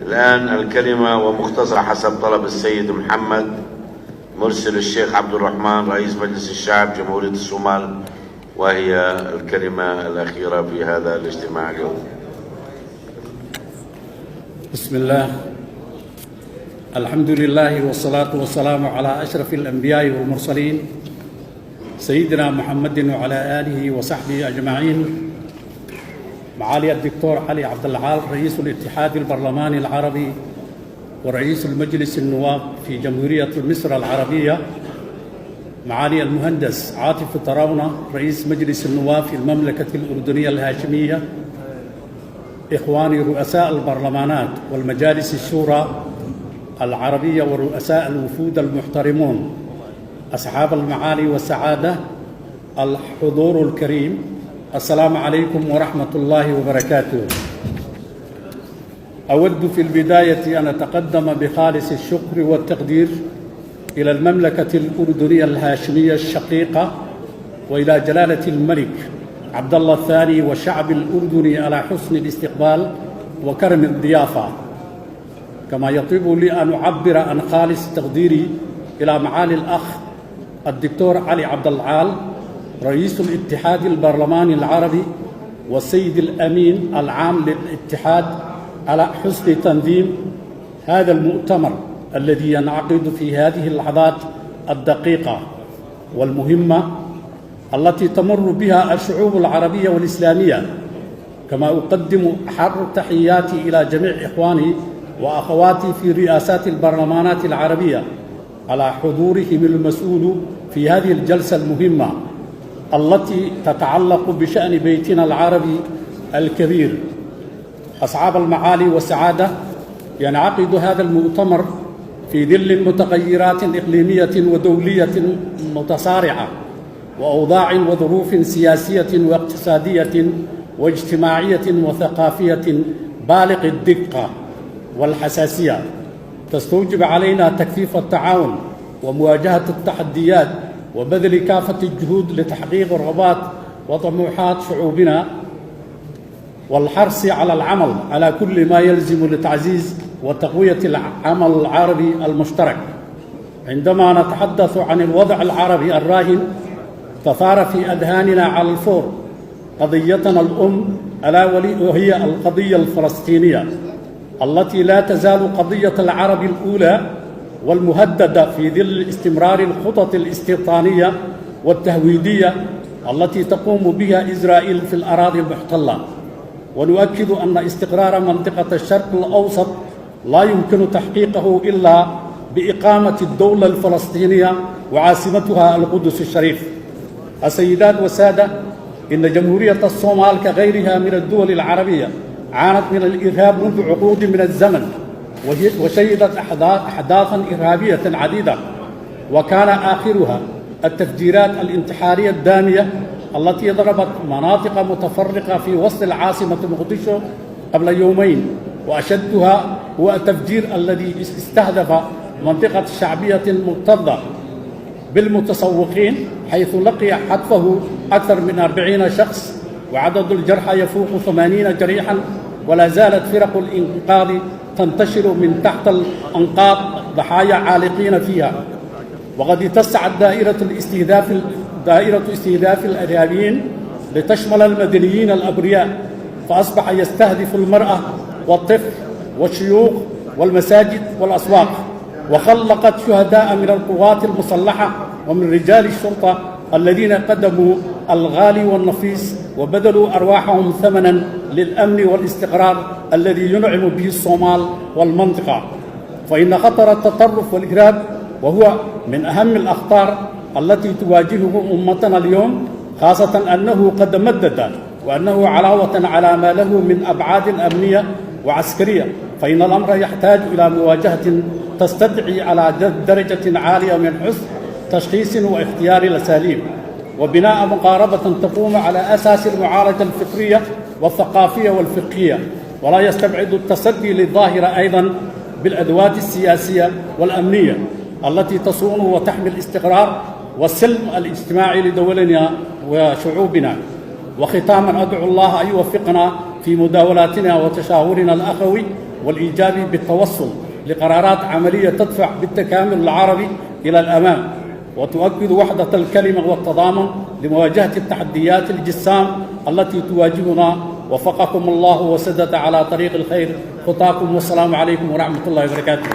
الآن الكلمة ومختصرة حسب طلب السيد محمد مرسل الشيخ عبد الرحمن رئيس مجلس الشعب جمهورية الصومال، وهي الكلمة الأخيرة في هذا الاجتماع اليوم. بسم الله، الحمد لله والصلاة والسلام على أشرف الأنبياء والمرسلين سيدنا محمد وعلى آله وصحبه أجمعين. معالي الدكتور علي عبد العال رئيس الاتحاد البرلماني العربي ورئيس المجلس النواب في جمهورية مصر العربية، معالي المهندس عاطف طراونة رئيس مجلس النواب في المملكة الأردنية الهاشمية، إخواني رؤساء البرلمانات والمجالس الشورى العربية ورؤساء الوفود المحترمون، أصحاب المعالي والسعادة، الحضور الكريم، السلام عليكم ورحمة الله وبركاته. أود في البداية أن أتقدم بخالص الشكر والتقدير إلى المملكة الأردنية الهاشمية الشقيقة وإلى جلالة الملك عبد الله الثاني والشعب الأردني على حسن الاستقبال وكرم الضيافة. كما يطيب لي أن أعبر عن خالص تقديري إلى معالي الأخ الدكتور علي عبد العال رئيس الاتحاد البرلماني العربي والسيد الأمين العام للاتحاد على حسن تنظيم هذا المؤتمر الذي ينعقد في هذه اللحظات الدقيقة والمهمة التي تمر بها الشعوب العربية والإسلامية. كما أقدم أحر تحياتي إلى جميع إخواني وأخواتي في رئاسات البرلمانات العربية على حضورهم المسؤول في هذه الجلسة المهمة التي تتعلق بشأن بيتنا العربي الكبير. أصحاب المعالي والسعادة، ينعقد هذا المؤتمر في ظل متغيرات إقليمية ودولية متصارعة وأوضاع وظروف سياسية واقتصادية واجتماعية وثقافية بالغ الدقة والحساسية، تستوجب علينا تكثيف التعاون ومواجهة التحديات وبذل كافة الجهود لتحقيق رغبات وطموحات شعوبنا والحرص على العمل على كل ما يلزم لتعزيز وتقوية العمل العربي المشترك. عندما نتحدث عن الوضع العربي الراهن تثار في أذهاننا على الفور قضيتنا الأم ألا وهي القضية الفلسطينية التي لا تزال قضية العرب الأولى والمهددة في ظل استمرار الخطط الاستيطانية والتهويدية التي تقوم بها إسرائيل في الأراضي المحتلة. ونؤكد أن استقرار منطقة الشرق الأوسط لا يمكن تحقيقه إلا بإقامة الدولة الفلسطينية وعاصمتها القدس الشريف. السيدات والسادة، إن جمهورية الصومال كغيرها من الدول العربية عانت من الإرهاب منذ عقود من الزمن، وشهدت أحداثاً إرهابية عديدة، وكان آخرها التفجيرات الانتحارية الدامية التي ضربت مناطق متفرقة في وسط العاصمة مقدشو قبل يومين، وأشدها هو التفجير الذي استهدف منطقة شعبية مكتظة بالمتسوقين، حيث لقي حتفه أكثر من 40 شخص، وعدد الجرحى يفوق 80 جريحاً، ولا زالت فرق الإنقاذ تنتشر من تحت الأنقاض ضحايا عالقين فيها. وقد اتسعت دائرة استهداف الإرهابيين لتشمل المدنيين الأبرياء، فأصبح يستهدف المرأة والطفل والشيوخ والمساجد والأسواق، وخلقت شهداء من القوات المسلحة ومن رجال الشرطة الذين قدموا الغالي والنفيس وبذلوا أرواحهم ثمناً للأمن والاستقرار الذي ينعم به الصومال والمنطقة. فإن خطر التطرف والإرهاب وهو من أهم الأخطار التي تواجهه أمتنا اليوم، خاصة أنه قد مدد وأنه علاوة على ما له من أبعاد أمنية وعسكرية، فإن الأمر يحتاج إلى مواجهة تستدعي على درجة عالية من حسن تشخيص واختيار الأساليب، وبناء مقاربة تقوم على أساس المعالجة الفكرية والثقافية والفقهية، ولا يستبعد التصدي للظاهرة أيضا بالأدوات السياسية والأمنية التي تصون وتحمي الاستقرار والسلم الاجتماعي لدولنا وشعوبنا. وختاما أدعو الله أن يوفقنا في مداولاتنا وتشاورنا الأخوي والإيجابي بالتوصل لقرارات عملية تدفع بالتكامل العربي إلى الأمام وتؤكد وحدة الكلمة والتضامن لمواجهة التحديات الجسام التي تواجهنا. وفقكم الله وسدد على طريق الخير خطاكم، والسلام عليكم ورحمة الله وبركاته.